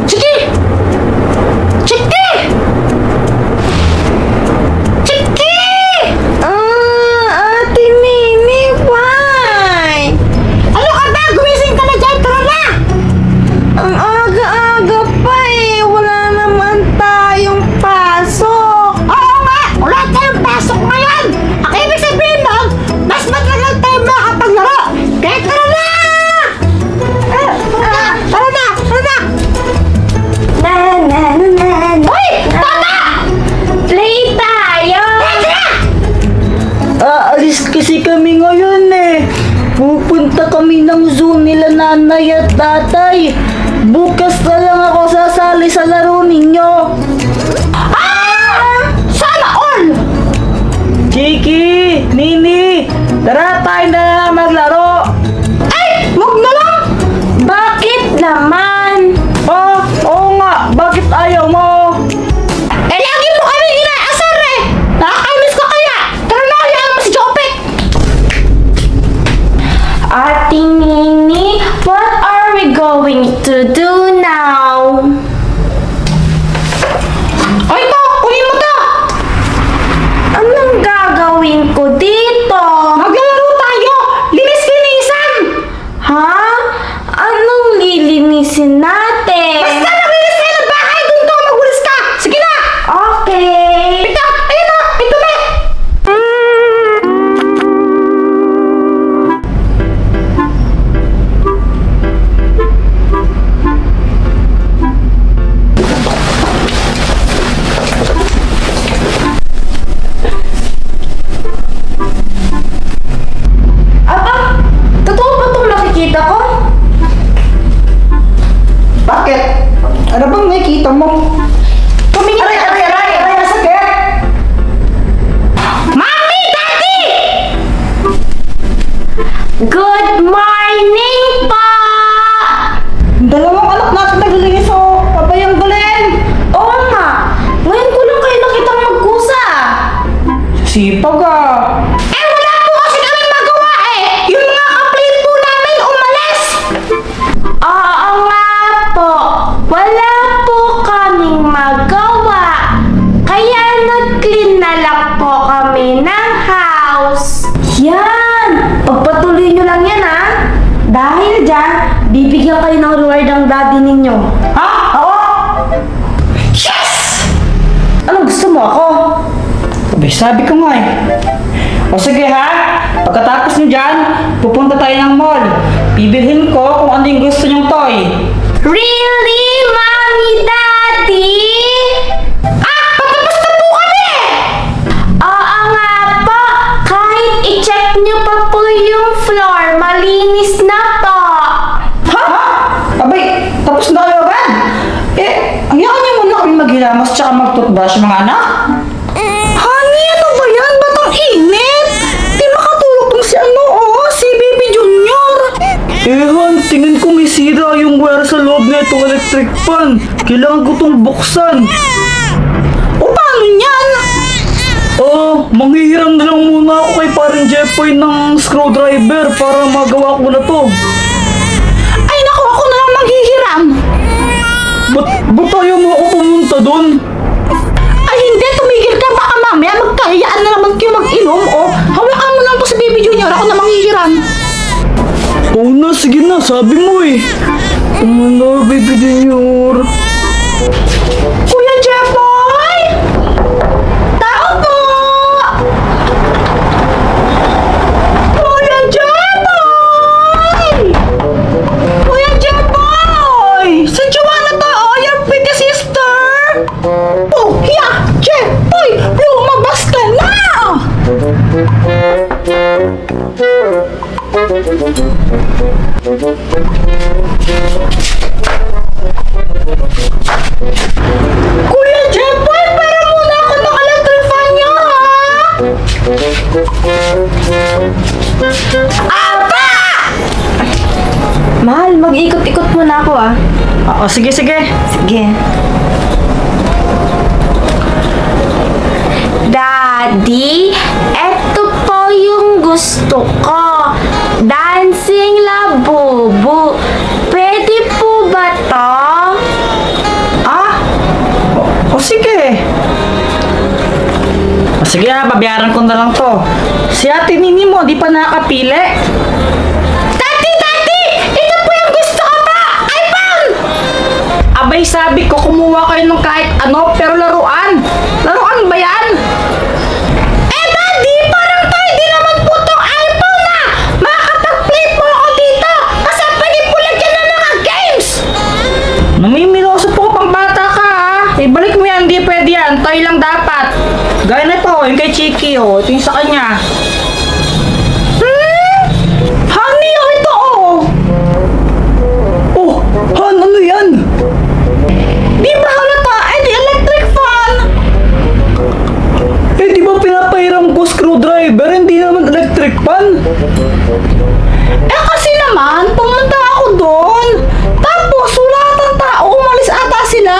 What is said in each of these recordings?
Sige! Sige! Sige! Ate Nini, why? Ano ka ba? Gumising ka na dyan! Tara na! Ang aga-aga pa eh. Wala naman tayong pasok. Oo nga! Wala tayong pasok ngayon! Ang ibig sabihin nun, mas matagal tayo makapaglaro! Kaya tara na! Tara na! Tara na! Uy! Tata! Play tayo! Aalis kasi kami ngayon eh. Pupunta kami ng zoo nila nanay at tatay. Bukas na lang ako sasali sa laro ninyo. Sana all! Chiki, Nini, tara tayo na lang maglaro. Ay! Wag na lang! Bakit naman? Oo nga, bakit ayaw mo? Eh, lagi mo kami inaasar eh! Nakakamiss ko kaya! Tara na, hayaan mo si Jopek! Ate Nini, what are we going to do now? Ay, ito! Kunin mo to! Anong gagawin ko dito? Maglalaro tayo! Linis-linisan! Ha? Anong lilinisin natin? Basta naglinis tayo ng bahay! Doon to! Magwalis ka! Sige na! Okay! Ito! Ayun na! Ito na! Aba! Totoo ba itong nakikita ko? Bakit? Ano bang nakikita mo? Tumingin ka! Aray, sakit! Mommy! Daddy! Good morning po! Dalawang anak natin naglilinis o pabayang galing. Oo nga! Ngayon ko lang kayo nakitang magkusa. Sipag ah. Eh, wala po kasi kaming magawa eh! Yung mga kaplit po namin umalis! Oo nga po! Wala po kaming magawa. Kaya nag-clean na lang po kami ng house. Yan! Pagpatuloy nyo lang yan ha! Dahil dyan, bibigyan kayo ng reward ng daddy ninyo. Ha? Ako? Yes! Anong gusto mo ako? Sabi ko nga eh. O sige ha, pagkatapos nyo dyan, pupunta tayo ng mall. Bibilhin ko kung ano yung gusto nyong toy. Really, Mommy, Daddy? Patapos na po kami! Oo nga po, kahit i-check nyo pa po yung floor, malinis na po. Ha? Abay, tapos na kayo agad? Hayaan niyo muna kami maghilamas tsaka mag-toothbrush mga anak. Honey, ano ba yan? Ba't ang init? Di makatulog tong si Baby Junior. Han, tingin ko may sira yung wire sa loob na itong electric fan. Kailangan ko itong buksan. O paano yan? Manghihiram na lang muna ako kay paring Jeffoy ng screwdriver para magawa ko na to. Ay naku, ako na lang manghihiram. Ba't ayaw mo ako pumunta doon? Ay hindi, tumigil ka. Baka mamaya magkahiyaan na naman kayo mag-inom. O, hawakan mo lang to si Baby Junior. Ako na manghihiram. Oo na, sige na, sabi mo eh. Ano, baby junior? Kuya Jeffoy! Tao po! Kuya Jeffoy! Kuya Jeffoy! Si Joanna to, your pretty sister! Oh, yeah! Jeffoy! Lumabas ka na! Kuya Jeffoy, para muna ako ng electric fan niyo, ha? Aba! Mahal, mag-ikot-ikot muna ako, ah. Sige. Sige. Daddy, eto po yung gusto ko. Dancing Labubu. Pwede po ba to? Sige babayaran ko na lang to. Si Ate Nini mo, di pa nakapili. Daddy! Ito po yung gusto ko pa! iPhone! Abay sabi ko, kumuha kayo ng kahit ano, pero laruan. Laruan ba yan? Daddy! Parang tayo di naman po tong iPhone na! Makakapag-play po ako dito! Kasi pwede po lagyan na mga games! Namimiloso po pang bata ka ha. Ibalik mo yan, di pwede yan. Toy lang dapat. Gaya na ito, yung kay Chiki oh. Ito yung sa kanya. Honey, oh ito oh. Oh, Han, ano yan? Di ba halata? Eh di electric fan. Eh di ba pinapahiram ko screwdriver? Hindi naman electric fan. Eh kasi naman, pumunta ako doon. Tapos wala atang tao, umalis ata sila.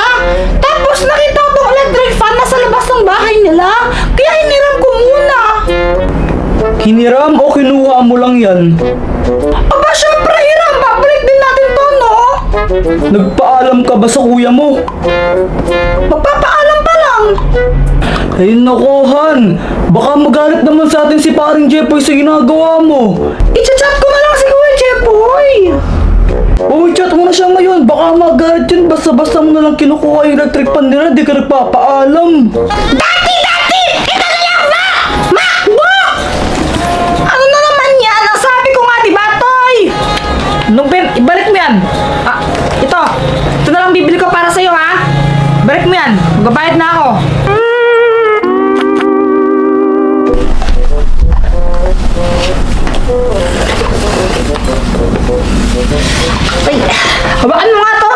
Tapos nakita ko tong electric fan nasa labas ng bahay nila. Kaya hiniram ko muna. Hiniram o kinuha mo lang yan? Aba syempre hiram, babalik din natin to no? Nagpaalam ka ba sa kuya mo? Magpapaalam pa lang. Ay nako Han, baka magalit naman sa atin si paring Jepoy sa ginagawa mo. I-chat ko na lang si Kuya Jepoy. Oh, chat mo na siya ngayon. Baka magalit yun. Basta-basta mo na lang kinukuha yung electric pan nila. Di ka nagpapaalam. Daddy! Ito na lang ba? MacBook! Ano na naman yan? Ang sabi ko nga, di ba, Toy? Ben, ibalik mo yan. Ah, ito. Ito na lang bibili ko para sa'yo, ha? Balik mo yan. Magbabayad na ako. Ay, habaan mo nga to.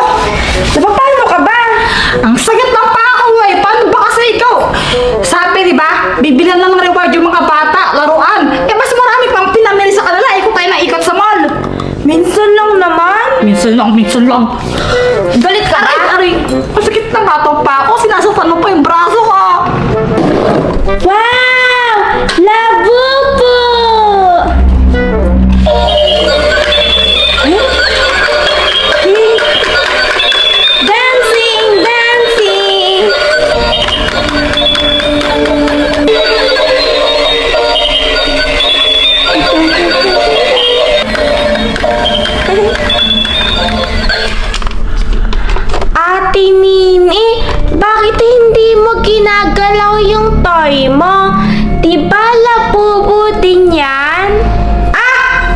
Napapalo ka ba? Ang sakit ng pako eh. Paano ba kasi ikaw? Sabi di ba, bibilan lang ng reward yung mga bata, laruan. Eh mas marami pang pinamili sa kanila. Ikot tayo na ikot sa mall. Minsan lang naman. Minsan lang. Galit ka na? Aray, ang sakit ng batong pa ako. Sinasaktan mo pa yung braso ko. Wow! Labubu! Dancing! Ate Nini, bakit hindi mo ginagalaw yung toy mo? Di ba labubu din yan?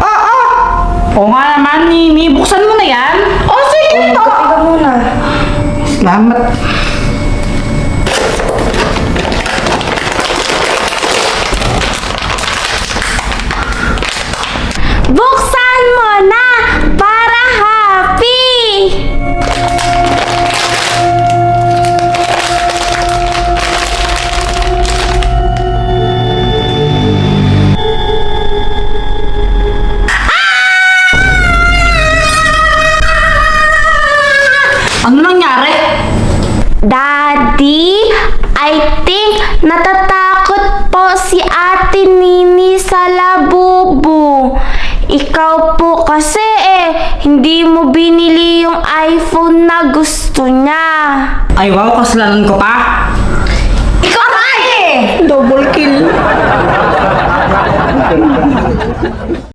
Oo. Oo nga naman, Nini. Buksan mo na yan. Oh, sige to. Magkapiga muna. Salamat. Buksan mo na para happy! Ano nangyari? Daddy, I think natatakot po si Ate Nini sa labubu. Ikaw po kasi hindi mo binili yung iPhone na gusto niya. Ay wow, kasalanan ko pa. Ikaw na Double kill.